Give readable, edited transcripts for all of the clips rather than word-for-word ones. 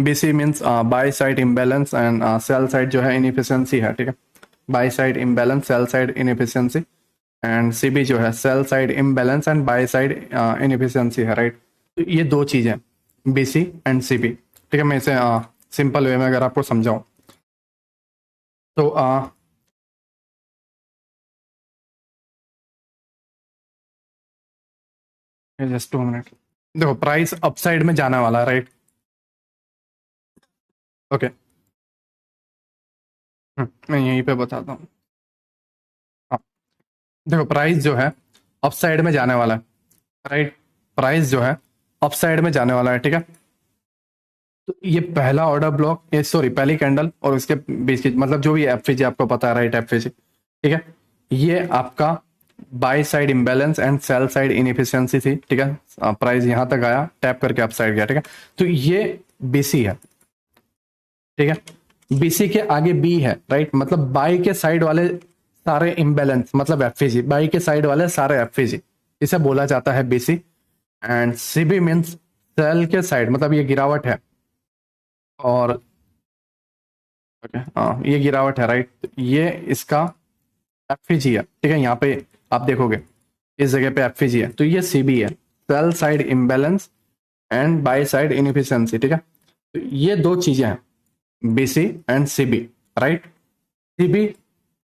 BC means by side imbalance and sell side जो है inefficiency है, ठीक है। By side imbalance, sell side inefficiency, and CB जो है sell side imbalance and by side inefficiency है, राइट। तो ये दो चीजें बीसी एंड सीबी, ठीक है। मैं इसे सिंपल वे में अगर आपको समझाऊं तो जस्ट 2 मिनट। देखो प्राइस अपसाइड में जाने वाला है, राइट। ओके, मैं यहीं पे बताता हूँ। हाँ, देखो प्राइस जो है अपसाइड में जाने वाला है, राइट। प्राइस जो है अपसाइड में जाने वाला है, ठीक है। तो ये पहला ऑर्डर ब्लॉक, ये सॉरी पहली कैंडल और उसके बीच की मतलब जो भी एफवीजी आपको पता है, राइट, एफवीजी, ठीक है। ये आपका by side imbalance and sell side inefficiency थी, ठीक है। प्राइस यहां तक आया, टैप करके अपसाइड गया, ठीक है। तो ये बीसी है, ठीक है। बीसी के आगे बी है, राइट। मतलब बाई के साइड वाले सारे इम्बैलेंस मतलब एफवीजी, बाई के साइड वाले सारे एफवीजी, इसे बोला जाता है BC. And CB means sell के साइड, मतलब ये गिरावट है और ओके, हाँ ये गिरावट है, राइट। तो ये इसका एफवीजी है, ठीक है। यहाँ पे आप देखोगे इस जगह पे एफवीजी है, तो ये सीबी है, sell side imbalance and by side inefficiency, ठीक है। तो ये दो चीजें हैं BC and CB, right. CB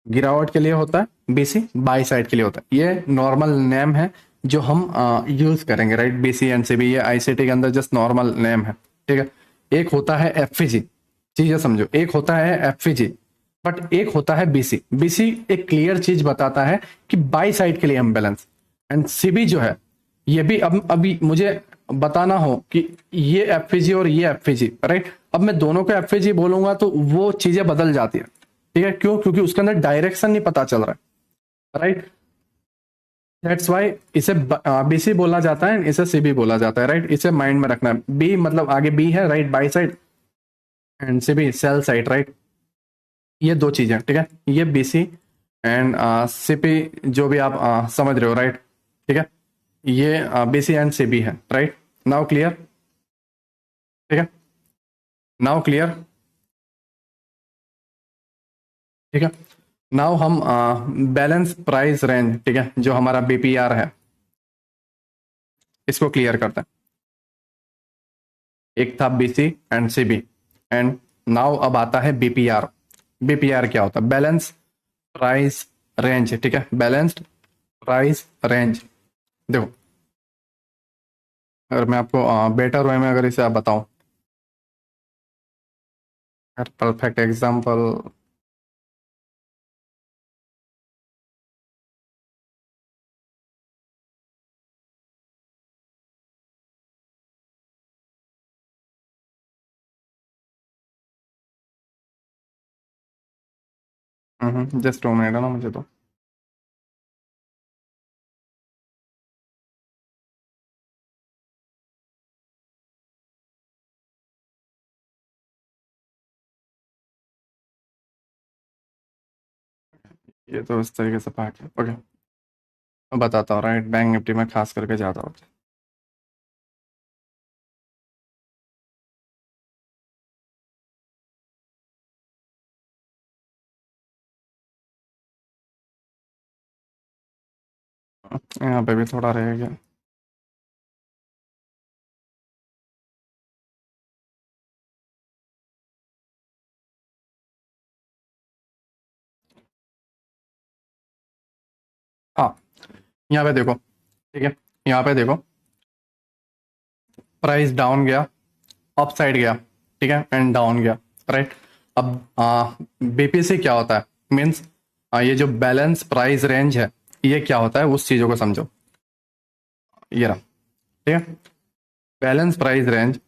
गिरावट के लिए होता है, बीसी बाई साइड के लिए होता है। ये नॉर्मल नेम है जो हम यूज करेंगे, राइट। बीसी एंड सीबी ये आईसीटी के अंदर जस्ट नॉर्मल नेम है, ठीक है। एक होता है एफवीजी, चीजें समझो, एक होता है एफवीजी बट एक होता है बीसी। बीसी एक क्लियर चीज बताता है कि बाई साइड के लिए इम्बैलेंस, एंड सीबी जो है ये भी अब अभी मुझे बताना हो कि ये एफवीजी और ये एफवीजी, राइट। अब मैं दोनों को एफवीजी बोलूंगा तो वो चीजें बदल जाती है, ठीक है। क्यों? क्योंकि उसके अंदर डायरेक्शन नहीं पता चल रहा है, राइट। दैट्स वाई इसे बीसी बोला जाता है, इसे सीबी बोला जाता है, राइट। इसे माइंड में रखना है। बी मतलब आगे बी है, right, by side, and CB sell side, right. ये दो चीजें, ठीक है। ये बीसी एंड सीपी जो भी आप समझ रहे हो, राइट, ठीक है। ये बीसी एंड सीबी है, राइट। नाउ क्लियर, ठीक है। नाउ क्लियर, ठीक है। नाउ हम बैलेंस प्राइस रेंज, ठीक है, जो हमारा बीपीआर है, इसको क्लियर करते हैं। एक था BC and CB, and now अब आता है बीपीआर। बीपीआर क्या होता है? बैलेंस प्राइस रेंज, ठीक है। Balanced price range. देखो अगर मैं आपको बेटर वे में अगर इसे आप बताऊं, परफेक्ट एग्जांपल, जस्ट 2 मिनट है ना मुझे तो। ये तो इस तरीके से पार्ट है, ओके। मैं बताता हूँ, राइट। बैंक निफ्टी में खास करके ज़्यादा होता है। यहाँ पे भी थोड़ा रहेगा। हाँ, यहाँ पे देखो, ठीक है। यहाँ पे देखो प्राइस डाउन गया, अप साइड गया, ठीक है, एंड डाउन गया, राइट। अब बीपीसी क्या होता है? मीन्स ये जो बैलेंस प्राइस रेंज है, ये क्या होता है उस चीज़ों को समझो। ये रहा, ठीक है, बैलेंस प्राइस रेंज।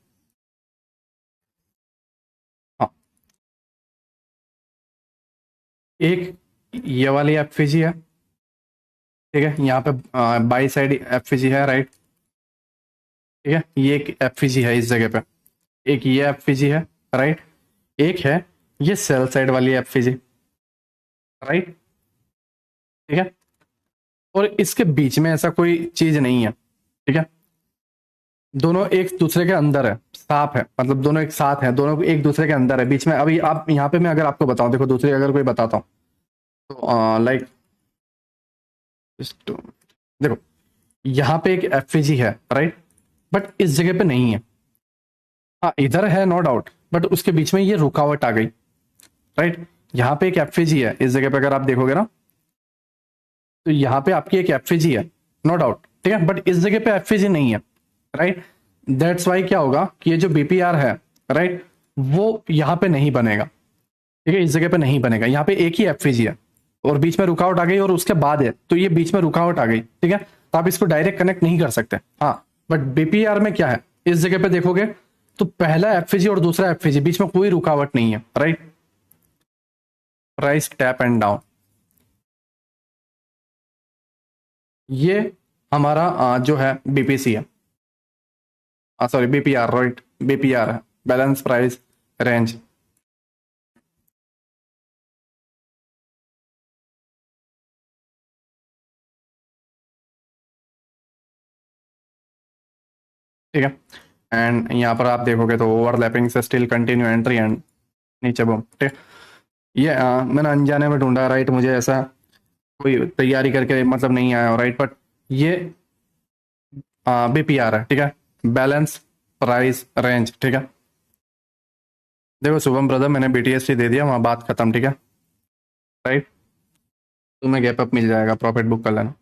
हाँ, एक ये वाली एफवीजी है, ठीक है। यहाँ पे बाई साइड एफवीजी है, राइट, ठीक है। ये एक एफवीजी है इस जगह पे, एक ये एफवीजी है, राइट। एक है ये सेल साइड वाली एफवीजी, राइट, ठीक है। और इसके बीच में ऐसा कोई चीज नहीं है, ठीक है। दोनों एक दूसरे के अंदर है, साफ है, मतलब दोनों एक साथ है, दोनों एक दूसरे के अंदर है, बीच में। अभी आप यहाँ पे मैं अगर आपको बताऊं, देखो दूसरी अगर कोई बताता हूँ तो लाइक देखो यहाँ पे एक एफजी है, राइट, बट इस जगह पे नहीं है। हाँ इधर है नो डाउट, बट उसके बीच में ये रुकावट आ गई, राइट। यहाँ पे एक एफजी है इस जगह पे, अगर आप देखोगे ना तो यहाँ पे आपकी एक एफजी है, नो डाउट, ठीक है, बट इस जगह पे एफजी नहीं है, राइट। दैट्स वाई क्या होगा कि ये जो बीपीआर है, राइट, वो यहाँ पे नहीं बनेगा, ठीक है, इस जगह पे नहीं बनेगा। यहाँ पे एक ही एफजी है और बीच में रुकावट आ गई और उसके बाद है, तो ये बीच में रुकावट आ गई, ठीक है, तो आप इसको डायरेक्ट कनेक्ट नहीं कर सकते। हाँ बट बीपीआर में क्या है, इस जगह पे देखोगे तो पहला एफजी और दूसरा एफजी, बीच में कोई रुकावट नहीं है, right. Price tap and down, ये हमारा जो है बीपीसी है, सॉरी बीपीआर, राइट, बीपीआर है, बैलेंस प्राइस रेंज। ठीक है, एंड यहाँ पर आप देखोगे तो ओवरलैपिंग से स्टिल कंटिन्यू एंट्री एंड नीचे बूम, ठीक है। ये मैंने अनजाने में ढूंढा, राइट, मुझे ऐसा कोई तैयारी करके मतलब नहीं आया, राइट, बट ये बीपीआर है, ठीक है, बैलेंस प्राइस रेंज, ठीक है। देखो शुभम ब्रदर, मैंने बीटीएसटी दे दिया, वहाँ बात खत्म, ठीक है, राइट। तुम्हें गैप अप मिल जाएगा, प्रॉफिट बुक कर लेना,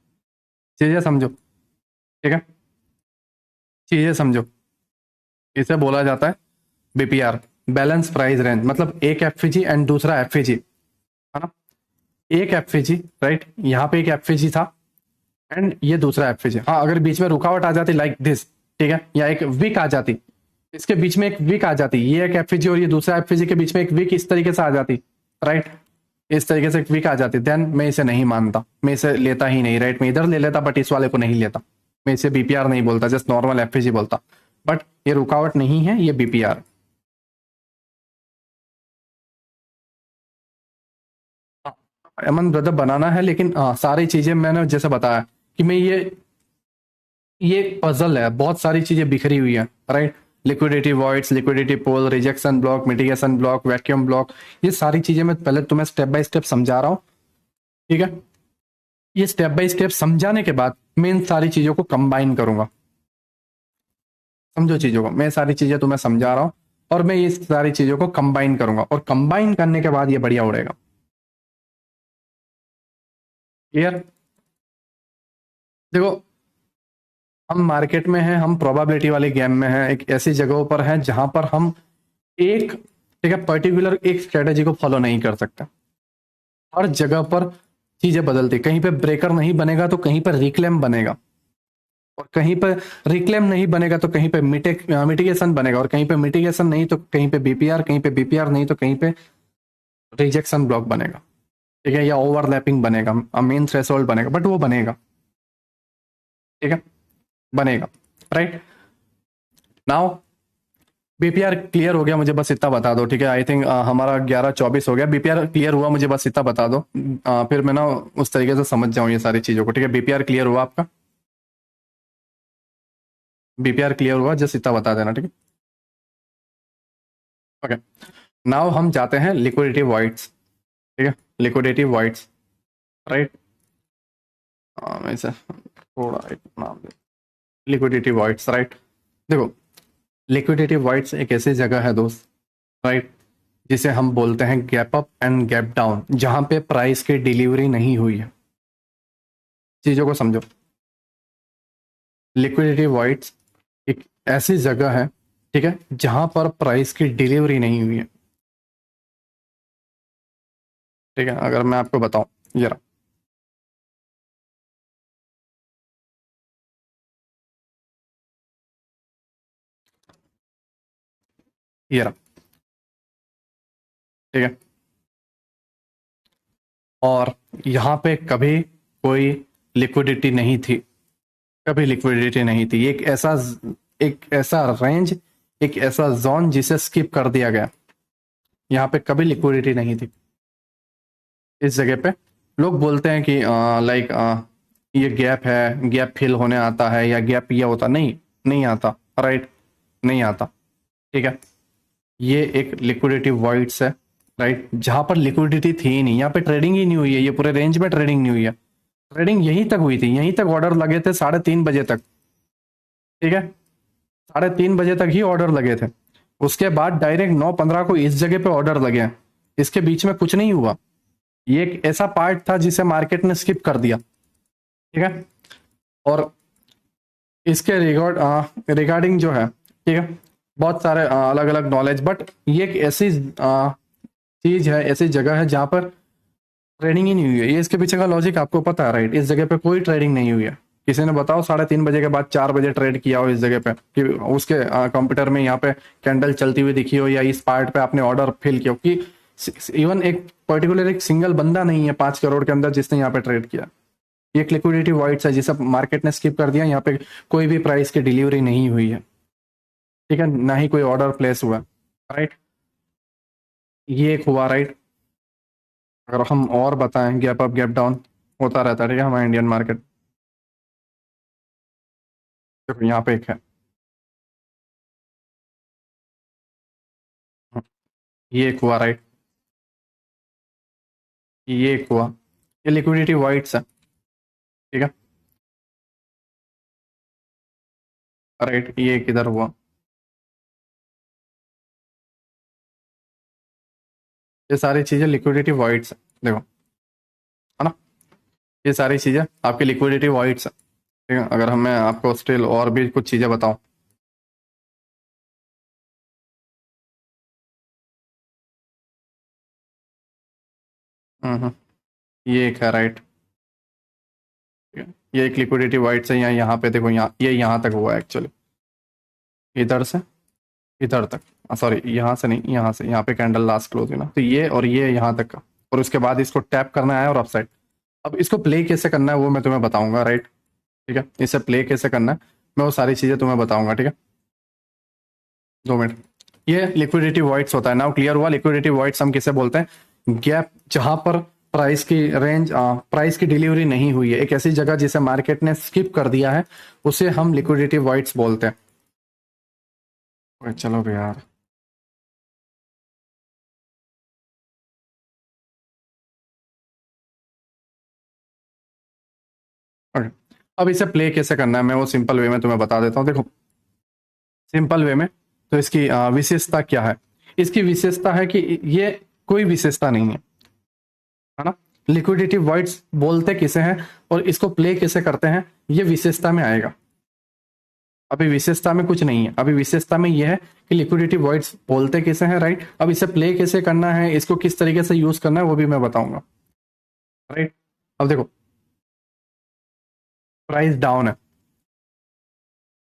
चीजें समझो, ठीक है, चीजें समझो। इसे बोला जाता है बीपीआर, बैलेंस प्राइस रेंज, मतलब एक एफजी एंड दूसरा एफजी, है ना, एक एफजी, राइट, यहाँ पे एक एफजी था एंड ये दूसरा एफजी। हाँ अगर बीच में रुकावट आ जाती लाइक दिस, ठीक है, या एक वीक आ जाती, इसके बीच में एक वीक आ जाती, ये एक एफजी और ये दूसरा एफजी के बीच में एक वीक इस तरीके से आ जाती, राइट, इस तरीके से एक वीक आ जाती, देन मैं इसे नहीं मानता, मैं इसे लेता ही नहीं, राइट। मैं इधर ले लेता बट इस वाले को नहीं लेता, मैं इसे बीपीआर नहीं बोलता, जस्ट नॉर्मल एफजी बोलता, बट ये रुकावट नहीं है, ये बीपीआर। अमन ब्रदर बनाना है, लेकिन सारी चीजें मैंने जैसे बताया कि मैं ये पजल है, बहुत सारी चीजें बिखरी हुई है, right. Liquidity voids, liquidity pool, rejection block, mitigation block, vacuum block, ये सारी चीजें मैं पहले तुम्हें स्टेप बाय स्टेप समझा रहा हूँ, ठीक है। ये स्टेप बाय स्टेप समझाने के बाद मैं इन सारी चीजों को कंबाइन करूंगा, समझो चीजों को, मैं सारी चीजें तुम्हें समझा रहा हूँ और मैं ये सारी चीजों को कंबाइन करूंगा और कंबाइन करने के बाद ये बढ़िया उड़ेगा, क्लियर। देखो हम मार्केट में हैं, हम प्रोबेबिलिटी वाले गेम में हैं, एक ऐसी जगहों पर हैं जहां पर हम एक, ठीक है, पर्टिकुलर एक स्ट्रेटेजी को फॉलो नहीं कर सकते। हर जगह पर चीजें बदलती, कहीं पे ब्रेकर नहीं बनेगा तो कहीं पर रिक्लेम बनेगा, और कहीं पर रिक्लेम नहीं बनेगा तो कहीं पे मिटिगेशन बनेगा, और कहीं पे मिटिगेशन नहीं तो कहीं पे बीपीआर, कहीं पे बीपीआर नहीं तो कहीं पे रिजेक्शन ब्लॉक बनेगा, ठीक है, या ओवरलैपिंग बनेगा, मेन थ्रेशोल्ड बनेगा, बट वो बनेगा, ठीक है, बनेगा, राइट। नाउ बीपीआर क्लियर हो गया, मुझे बस इतना बता दो, ठीक है। आई थिंक हमारा 11:24 हो गया, बीपीआर क्लियर हुआ, मुझे बस इतना बता दो, फिर मैं ना उस तरीके से समझ जाऊं ये सारी चीजों को, ठीक है। बीपीआर क्लियर हुआ आपका, बीपीआर क्लियर हुआ, जस्ट इतना बता देना, ठीक है, ओके। नाउ हम जाते हैं लिक्विडिटी वॉइड्स, ठीक है, लिक्विडिटी वॉइड्स, राइट, मैं इसे थोड़ा एक नाम दे, लिक्विडिटी वॉइड्स, राइट। देखो लिक्विडिटी वॉइड्स एक ऐसी जगह है दोस्त, राइट, जिसे हम बोलते हैं gap up and gap down, जहां पे प्राइस की डिलीवरी नहीं हुई है, चीजों को समझो। लिक्विडिटी वॉइड्स एक ऐसी जगह है, ठीक है, जहां पर प्राइस की डिलीवरी नहीं हुई है, ठीक है। अगर मैं आपको बताऊं, ये रहा, ये रहा, ठीक है, और यहाँ पे कभी कोई लिक्विडिटी नहीं थी, कभी लिक्विडिटी नहीं थी, एक ऐसा रेंज, एक ऐसा जोन जिसे स्किप कर दिया गया, यहाँ पे कभी लिक्विडिटी नहीं थी। इस जगह पे लोग बोलते हैं कि लाइक ये गैप है, गैप फिल होने आता है, या गैप ये होता, नहीं, नहीं आता, राइट, नहीं आता, ठीक है, ये एक लिक्विडिटी वॉइड्स है, राइट, जहां पर लिक्विडिटी थी ही नहीं, यहाँ पे ट्रेडिंग ही नहीं हुई है, ये पूरे रेंज में ट्रेडिंग नहीं हुई है। ट्रेडिंग यहीं तक हुई थी, यहीं तक ऑर्डर लगे थे 3:30 बजे तक। ठीक है, 3:30 बजे तक ही ऑर्डर लगे थे। उसके बाद डायरेक्ट 9:15 को इस जगह पे ऑर्डर लगे हैं, इसके बीच में कुछ नहीं हुआ। ये एक ऐसा पार्ट था जिसे मार्केट ने स्किप कर दिया। ठीक है, और इसके रिगार्डिंग जो है, ठीक है, बहुत सारे अलग अलग नॉलेज, बट ये एक ऐसी चीज है, ऐसी जगह है जहां पर ट्रेडिंग ही नहीं हुई है। ये इसके पीछे का लॉजिक आपको पता है, राइट? इस जगह पे कोई ट्रेडिंग नहीं हुई है। किसी ने बताओ 3:30 बजे के बाद 4 बजे ट्रेड किया हो इस जगह पे, कि उसके कंप्यूटर में यहाँ पे कैंडल चलती हुई दिखी हो, या इस पार्ट पे आपने ऑर्डर फिल किया हो, कि इवन एक पर्टिकुलर एक सिंगल बंदा नहीं है 5 करोड़ के अंदर जिसने यहाँ पे ट्रेड किया। ये एक लिक्विडिटी वॉइड्स है जिसे मार्केट ने स्किप कर दिया। यहाँ पे कोई भी प्राइस की डिलीवरी नहीं हुई है, ठीक है, ना ही कोई ऑर्डर प्लेस हुआ, राइट? ये एक हुआ, राइट? अगर हम और बताएं, गैप अप गैप डाउन होता रहता है, ठीक है, हमारा इंडियन मार्केट। देखो यहाँ पे एक है, ये एक हुआ, राइट? ये एक हुआ, ये लिक्विडिटी वाइट्स है, ठीक है, राइट? ये एक इधर हुआ। ये सारी चीजें लिक्विडिटी वाइट्स है, देखो, है ना? ये सारी चीजें आपकी लिक्विडिटी वाइट्स है, ठीक है। अगर मैं आपको स्टिल और भी कुछ चीजें बताऊं, हम्म, ये एक है, राइट? ठीक है, ये एक लिक्विडिटी वाइट्स है। यहाँ यहाँ पे देखो, यहाँ ये यहाँ तक हुआ एक्चुअली, इधर से इधर तक, सॉरी यहाँ से नहीं, यहाँ से यहाँ पे कैंडल लास्ट क्लोज हुई ना, तो ये और ये यहाँ तक का, और उसके बाद इसको टैप करना है और अपसाइड। अब इसको प्ले कैसे करना है वो मैं तुम्हें बताऊंगा, राइट? ठीक है, इसे प्ले कैसे करना है मैं वो सारी चीजें तुम्हें बताऊंगा, ठीक है? 2 मिनट। ये लिक्विडिटी वॉइड्स होता है। नाउ क्लियर हुआ लिक्विडिटी वॉइड्स हम किसे बोलते हैं? गैप जहां पर प्राइस की रेंज, प्राइस की डिलीवरी नहीं हुई है, एक ऐसी जगह जिसे मार्केट ने स्किप कर दिया है, उसे हम लिक्विडिटी वॉइड्स बोलते हैं। ओए, चलो भैया यार। ओके, अब इसे प्ले कैसे करना है मैं वो सिंपल वे में तुम्हें बता देता हूँ। देखो, सिंपल वे में तो इसकी विशेषता क्या है? इसकी विशेषता है कि ये कोई विशेषता नहीं है ना? लिक्विडिटी वॉइड्स बोलते किसे हैं और इसको प्ले कैसे करते हैं, ये विशेषता में आएगा। अभी विशेषता में कुछ नहीं है, अभी विशेषता में यह है कि लिक्विडिटी वॉइड्स बोलते किसे हैं, राइट? अब इसे प्ले कैसे करना है, इसको किस तरीके से यूज करना है वो भी मैं बताऊंगा, राइट? अब देखो, प्राइस डाउन है,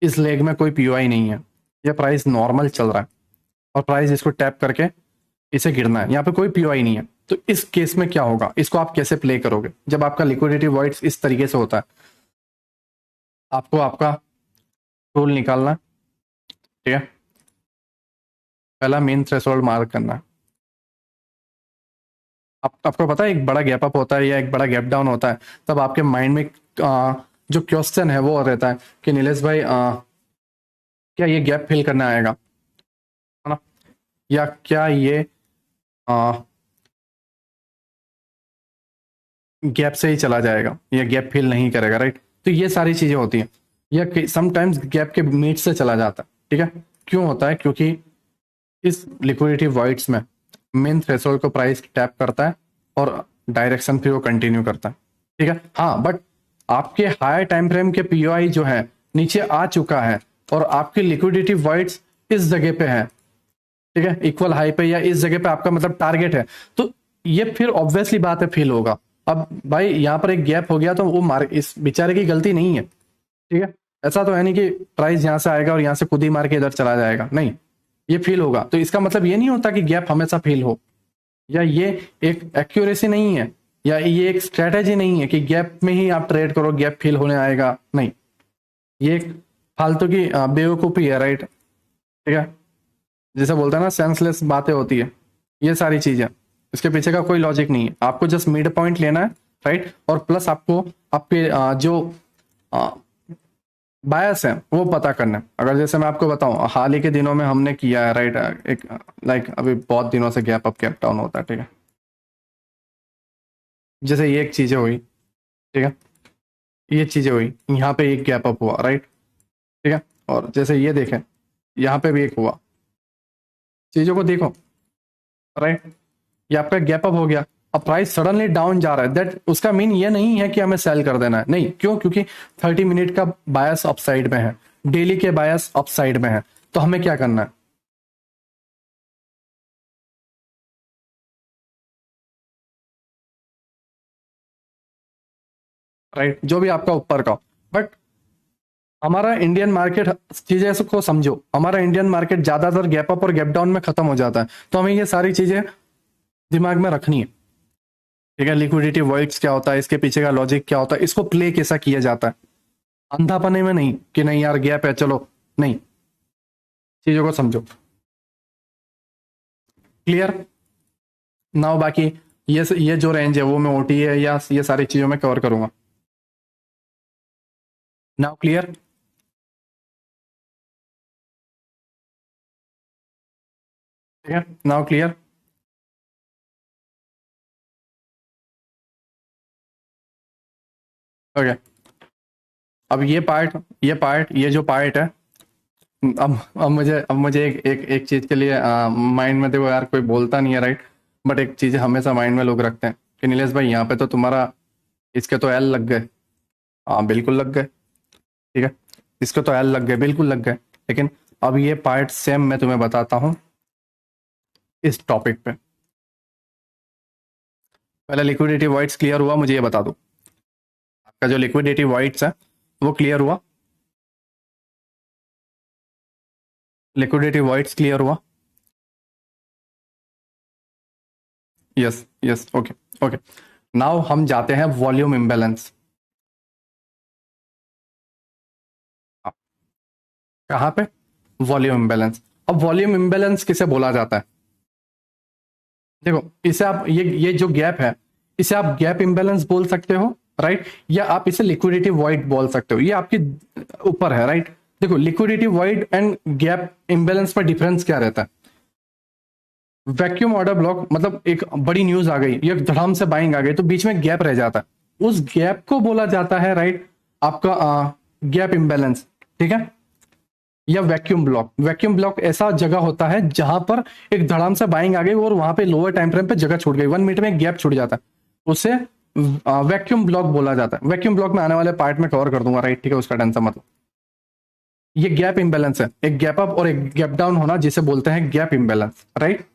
इस लेग में कोई पीओआई नहीं है, यह प्राइस नॉर्मल चल रहा है, और प्राइस इसको टैप करके इसे गिरना है, यहाँ पे कोई पीओआई नहीं है। तो इस केस में क्या होगा, इसको आप कैसे प्ले करोगे जब आपका लिक्विडिटी वॉइड्स इस तरीके से होता है? आपको आपका टूल निकालना है, ठीक है, पहला मेन थ्रेशोल्ड मार्क करना है। आपको पता है एक बड़ा गैप अप होता है या एक बड़ा गैप डाउन होता है, तब आपके माइंड में जो क्वेश्चन है वो रहता है कि नीलेश भाई, क्या ये गैप फिल करने आएगा, है ना? या क्या ये गैप से ही चला जाएगा, या गैप फिल नहीं करेगा, राइट? तो ये सारी चीजें होती हैं, या समटाइम्स गैप के मीट से चला जाता है, ठीक है? क्यों होता है? क्योंकि इस लिक्विडिटी वॉइड्स में मेन थ्रेशोल्ड को प्राइस टैप करता है और डायरेक्शन फिर वो कंटिन्यू करता है, ठीक है? हाँ, बट आपके हाई टाइम फ्रेम के पीओआई जो है नीचे आ चुका है, और आपकी लिक्विडिटी वॉइड्स इस जगह पे है, ठीक है, इक्वल हाई पे, या इस जगह पे आपका मतलब टारगेट है, तो ये फिर ऑब्वियसली बात है फील होगा। अब भाई यहाँ पर एक गैप हो गया तो वो इस बेचारे की गलती नहीं है, ठीक है? ऐसा तो है नहीं कि प्राइस यहाँ से आएगा और यहाँ से खुद ही मार के इधर चला जाएगा, नहीं, ये फील होगा। तो इसका मतलब ये नहीं होता कि गैप हमेशा फील हो, या ये एक एक्यूरेसी नहीं है, या ये एक स्ट्रेटेजी नहीं है कि गैप में ही आप ट्रेड करो, गैप फील होने आएगा, नहीं, ये एक फालतू की बेवकूफ़ी है, राइट? ठीक है, जैसे बोलते हैं ना, सेंसलेस बातें होती है, ये सारी चीजें, इसके पीछे का कोई लॉजिक नहीं है। आपको जस्ट मिड पॉइंट लेना है, राइट? और प्लस आपको आपके जो बायस है वो पता करना है। अगर जैसे मैं आपको बताऊं, हाल ही के दिनों में हमने किया है, राइट, एक लाइक अभी बहुत दिनों से गैप अप गैप डाउन होता है, ठीक है। जैसे ये एक चीजें हुई, ठीक है, ये चीजें हुई, यहाँ पे एक गैप अप हुआ, राइट, ठीक है। और जैसे ये देखें, यहाँ पे भी एक हुआ, चीजों को देखो, राइट, ये आपका गैप अप हो गया। अब प्राइस सडनली डाउन जा रहा है, दैट उसका मीन ये नहीं है कि हमें सेल कर देना है, नहीं, क्यों, क्योंकि 30 मिनट का बायस अपसाइड में है, डेली के बायस अपसाइड में है, तो हमें क्या करना है, राइट, जो भी आपका ऊपर का। बट हमारा इंडियन मार्केट, चीजें को समझो, हमारा इंडियन मार्केट ज्यादातर गैप अप और गैप डाउन में खत्म हो जाता है, तो हमें ये सारी चीजें दिमाग में रखनी है, ठीक है। लिक्विडिटी वॉइड्स क्या होता है, इसके पीछे का लॉजिक क्या होता है, इसको प्ले कैसा किया जाता है, अंधापने में नहीं कि नहीं यार गैप है चलो, नहीं, चीजों को समझो। क्लियर? नाउ बाकी ये जो रेंज है वो मैं ओटी है या ये सारी चीजों में कवर करूंगा। Now clear? ठीक है, नाउ क्लियर। ओके, अब ये जो पार्ट है, अब मुझे एक चीज के लिए माइंड में, देखो यार कोई बोलता नहीं है, राइट, बट एक चीज हमेशा माइंड में लोग रखते हैं कि नीलेश भाई यहाँ पे तो तुम्हारा, इसके तो एल लग गए। हाँ बिल्कुल लग गए, ठीक है, इसके तो एल लग गए, बिल्कुल लग गए। लेकिन अब ये पार्ट सेम मैं तुम्हें बताता हूँ इस टॉपिक पे। पहले लिक्विडिटी वाइट्स क्लियर हुआ, मुझे ये बता दो, आपका जो लिक्विडिटी वाइट्स है वो क्लियर हुआ, लिक्विडिटी वाइट्स क्लियर हुआ? Yes yes, okay okay. Now हम जाते हैं वॉल्यूम इम्बैलेंस। कहाँ पे? Volume imbalance. अब वॉल्यूम इम्बैलेंस किसे बोला जाता है? देखो, इसे आप ये जो गैप है, इसे आप गैप इम्बैलेंस बोल सकते हो, राइट, या आप इसे लिक्विडिटी वॉइड बोल सकते हो, ये आपके ऊपर है, राइट। देखो, liquidity void and gap imbalance में डिफरेंस क्या रहता है? वैक्यूम ऑर्डर ब्लॉक मतलब एक बड़ी न्यूज आ गई, ये धड़ाम से बाइंग आ गई, तो बीच में गैप रह जाता है, उस गैप को बोला जाता है, राइट, आपका गैप इम्बैलेंस, ठीक है। या वैक्यूम ब्लॉक ऐसा जगह होता है जहां पर एक धड़ाम से बाइंग आ गई और वहां पे लोअर टाइम फ्रेम पे जगह छूट गई, 1 मिनट में एक गैप छूट जाता है, उसे वैक्यूम ब्लॉक बोला जाता है। वैक्यूम ब्लॉक में आने वाले पार्ट में कवर कर दूंगा, राइट, ठीक है, उसका टेंशन मतलब। ये गैप इम्बैलेंस है, एक गैप अप और एक गैप डाउन होना, जिसे बोलते हैं gap imbalance, right,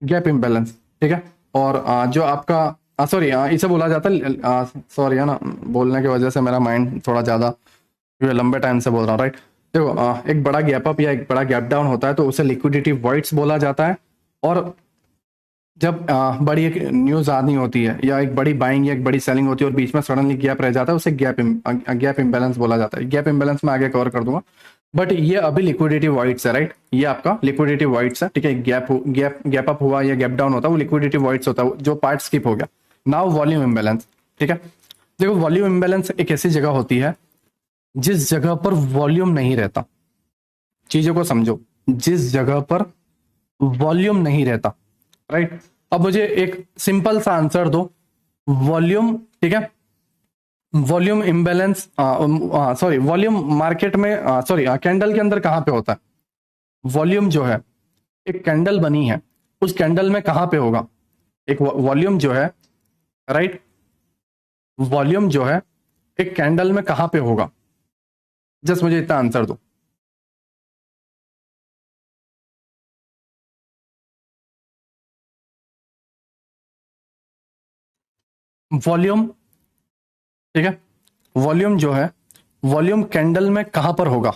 gap imbalance, ठीक है। और जो आपका सॉरी, इसे बोला जाता है, सॉरी है ना, बोलने की वजह से मेरा माइंड थोड़ा ज्यादा, क्योंकि लंबे टाइम से बोल रहा हूँ, राइट। देखो, एक बड़ा गैप अप या एक बड़ा गैप डाउन होता है तो उसे लिक्विडिटी वॉइड्स बोला जाता है। और जब बड़ी एक न्यूज आनी होती है या एक बड़ी बाइंग या एक बड़ी सेलिंग होती है और बीच में सडनली गैप रह जाता है, उसे गैप इम्बैलेंस बोला जाता है। गैप इम्बैलेंस में आगे कवर कर दूंगा, बट ये अभी लिक्विडिटी वॉइड्स है, राइट, ये आपका लिक्विडिटी वॉइड्स है, ठीक है। गैप अप हुआ या गैप डाउन होता है वो लिक्विडिटी वॉइड्स होता है, जो पार्ट स्किप हो गया। नाउ वॉल्यूम इम्बैलेंस, ठीक है। देखो, वॉल्यूम इम्बैलेंस एक ऐसी जगह होती है जिस जगह पर वॉल्यूम नहीं रहता, चीजों को समझो, जिस जगह पर वॉल्यूम नहीं रहता, राइट। अब मुझे एक सिंपल सा आंसर दो, वॉल्यूम, ठीक है, volume imbalance, sorry, volume market में, सॉरी, कैंडल के अंदर कहां पे होता है वॉल्यूम जो है? एक कैंडल बनी है, उस कैंडल में कहां पे होगा एक वॉल्यूम जो है, राइट, वॉल्यूम जो है एक कैंडल में कहां पे होगा? जस्ट मुझे इतना आंसर दो। वॉल्यूम, ठीक है, वॉल्यूम जो है, वॉल्यूम कैंडल में कहां पर होगा?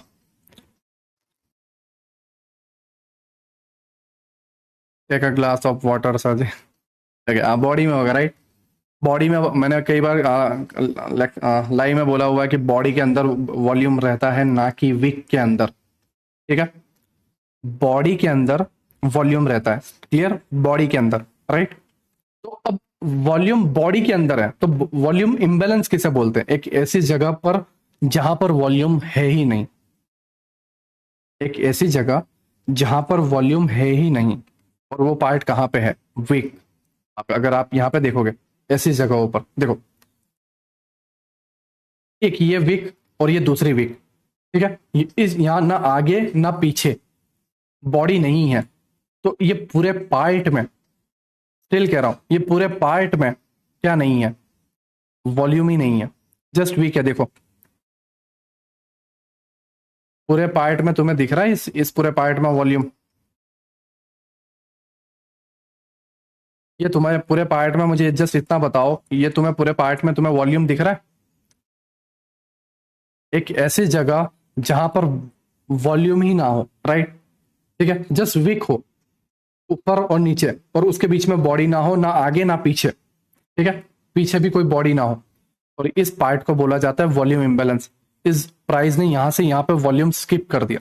Take a glass of water sir जी, ठीक है, बॉडी में होगा, राइट। बॉडी में मैंने कई बार लाइव में बोला हुआ है कि बॉडी के अंदर वॉल्यूम रहता है, ना कि विक के अंदर, ठीक है। बॉडी के अंदर वॉल्यूम रहता है, क्लियर, बॉडी के अंदर, राइट। तो अब वॉल्यूम बॉडी के अंदर है तो वॉल्यूम इम्बैलेंस किसे बोलते हैं? एक ऐसी जगह पर जहां पर वॉल्यूम है ही नहीं, एक ऐसी जगह जहां पर वॉल्यूम है ही नहीं, और वो पार्ट कहाँ पे है? वीक। अगर आप यहाँ पे देखोगे ऐसी जगहों पर, देखो एक ये वीक और ये दूसरी वीक, ठीक है, इस यहाँ ना आगे ना पीछे बॉडी नहीं है, तो ये पूरे पार्ट में, स्टिल कह रहा हूं, ये पूरे पार्ट में क्या नहीं है? वॉल्यूम ही नहीं है, जस्ट वीक है। देखो पूरे पार्ट में तुम्हें दिख रहा है इस पूरे पार्ट में वॉल्यूम? ये तुम्हारे पूरे पार्ट में, मुझे जस्ट इतना बताओ, ये तुम्हें पूरे पार्ट में तुम्हें वॉल्यूम दिख रहा है? एक ऐसी जगह जहां पर वॉल्यूम ही ना हो, राइट, ठीक है, जस्ट वीक हो ऊपर और नीचे, और उसके बीच में बॉडी ना हो, ना आगे ना पीछे, ठीक है, पीछे भी कोई बॉडी ना हो, और इस पार्ट को बोला जाता है वॉल्यूम इम्बैलेंस। इस प्राइस ने यहां से यहां पे वॉल्यूम स्किप कर दिया,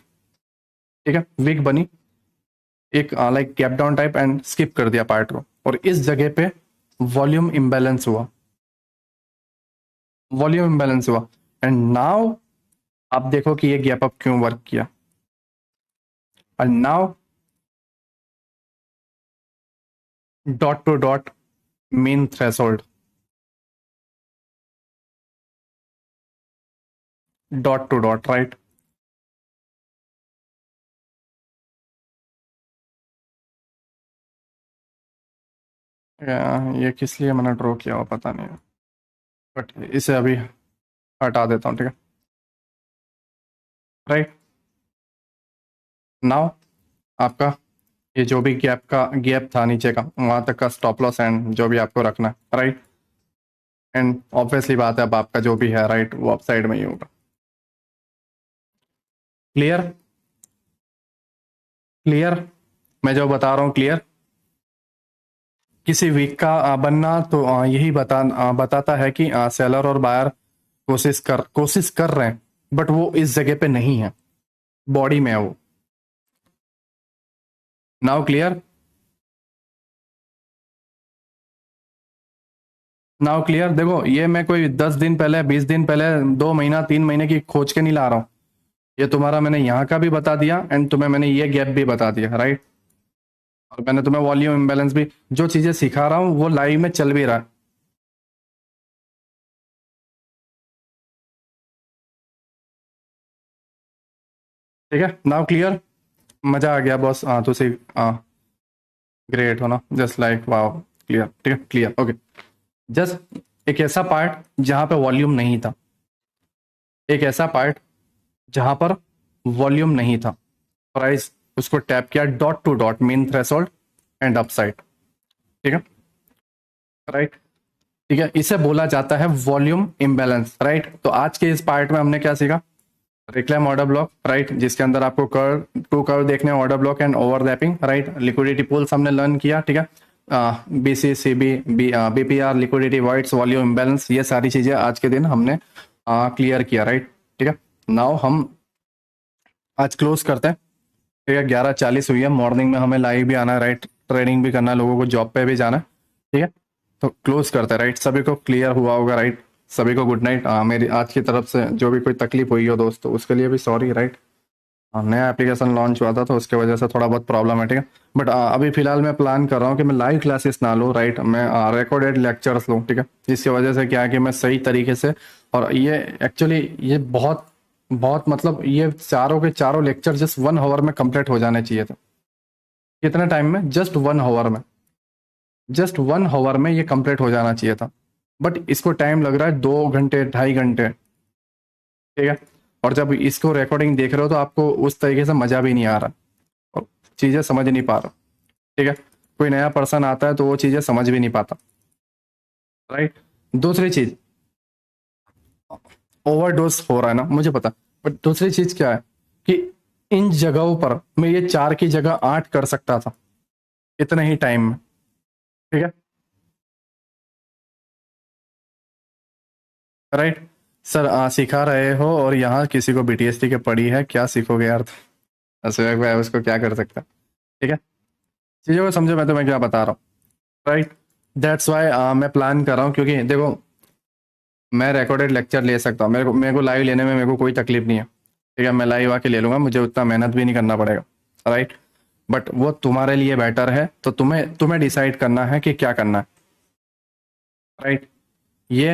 ठीक है, वीक बनी एक like gap down type and skip कर दिया पार्ट को, और इस जगह पे वॉल्यूम इम्बैलेंस हुआ, वॉल्यूम इम्बैलेंस हुआ। एंड नाउ आप देखो कि ये गैप अप क्यों वर्क किया, and now dot to dot mean threshold, dot to dot, right. ये किस लिए मैंने ड्रॉ किया हो पता नहीं, बट इसे अभी हटा देता हूँ, ठीक है, राइट। नाउ आपका ये जो भी गैप था नीचे का, वहां तक का स्टॉप लॉस एंड जो भी आपको रखना है, राइट, एंड ऑब्वियसली बात है अब आपका जो भी है, राइट, वो अपसाइड में ही होगा। क्लियर? क्लियर? मैं जो बता रहा हूँ क्लियर? किसी वीक का बनना तो यही बताता है कि सेलर और बायर कोशिश कर रहे हैं, बट वो इस जगह पे नहीं है, बॉडी में है वो। Now clear? Now clear? देखो ये मैं कोई 10 दिन पहले, 20 दिन पहले, 2 महीना 3 महीने की खोज के नहीं ला रहा हूँ, ये तुम्हारा मैंने यहाँ का भी बता दिया एंड तुम्हें मैंने ये गैप भी बता दिया, राइट, और मैंने तुम्हें वॉल्यूम इम्बैलेंस भी, जो चीजें सिखा रहा हूँ वो लाइव में चल भी रहा है। ठीक है, नाउ क्लियर? मजा आ गया बॉस? हाँ तो सही, हाँ ग्रेट हो ना, जस्ट लाइक वाओ, क्लियर, ठीक है, क्लियर, ओके। जस्ट एक ऐसा पार्ट जहां पे वॉल्यूम नहीं था, एक ऐसा पार्ट जहां पर वॉल्यूम नहीं था, प्राइस उसको टैप किया, dot to dot mean threshold and upside, ठीक है, राइट, ठीक है, इसे बोला जाता है वॉल्यूम इम्बैलेंस, राइट। तो आज के इस पार्ट में हमने क्या सीखा? रिक्लेम ऑर्डर ब्लॉक, राइट, जिसके अंदर आपको टू कर्व देखने, order block and overlapping, right, liquidity pools हमने लर्न किया, ठीक है, BC CB BPR, liquidity wides, volume imbalance, ये सारी चीजें आज के दिन हमने क्लियर किया, राइट, ठीक है। नाउ हम आज क्लोज करते हैं, ठीक है, 11:40 हुई है, मॉर्निंग में हमें लाइव भी आना है, राइट, ट्रेनिंग भी करना है, लोगों को जॉब पे भी जाना है, ठीक है, तो क्लोज करते हैं, राइट, सभी को क्लियर हुआ होगा, राइट, सभी को गुड नाइट। मेरी आज की तरफ से जो भी कोई तकलीफ हुई हो दोस्तों, उसके लिए भी सॉरी, राइट। नया एप्लीकेशन लॉन्च हुआ था तो उसके वजह से थोड़ा बहुत प्रॉब्लम है, ठीक है, बट अभी फिलहाल मैं प्लान कर रहा हूँ कि मैं लाइव क्लासेस ना लूँ, राइट, मैं रिकॉर्डेड लेक्चर्स लूँ, ठीक है, जिसकी वजह से क्या है कि मैं सही तरीके से, और ये एक्चुअली ये बहुत बहुत मतलब ये चारों के चारों लेक्चर जस्ट 1 आवर में कंप्लीट हो जाने चाहिए थे। कितने टाइम में? जस्ट 1 आवर में, जस्ट 1 आवर में ये कंप्लीट हो जाना चाहिए था, बट इसको टाइम लग रहा है 2 घंटे 2.5 घंटे, ठीक है, और जब इसको रिकॉर्डिंग देख रहे हो तो आपको उस तरीके से मजा भी नहीं आ रहा और चीजें समझ नहीं पा रहा, ठीक है, कोई नया पर्सन आता है तो वो चीजें समझ भी नहीं पाता, राइट। दूसरी चीज, ओवरडोज हो रहा है ना, मुझे पता, बट दूसरी चीज क्या है कि इन जगहों पर मैं ये 4 की जगह 8 कर सकता था इतने ही टाइम में, ठीक है, राइट। सर सिखा रहे हो और यहाँ किसी को बीटीएसटी के पड़ी है, क्या सीखोगे यार? अशोक भाई उसको क्या कर सकता, ठीक है, चीजों को समझो, मैं तुम्हें क्या बता रहा हूँ, राइट। दैट्स वाई मैं प्लान कर रहा हूँ, क्योंकि देखो मैं रिकॉर्डेड लेक्चर ले सकता हूँ, मेरे को लाइव लेने में मेरे को कोई तकलीफ नहीं है, ठीक है, मैं लाइव आके ले लूंगा, मुझे उतना मेहनत भी नहीं करना पड़ेगा, राइट। बट वो तुम्हारे लिए बेटर है, तो तुम्हें तुम्हें डिसाइड करना है कि क्या करना है, राइट। ये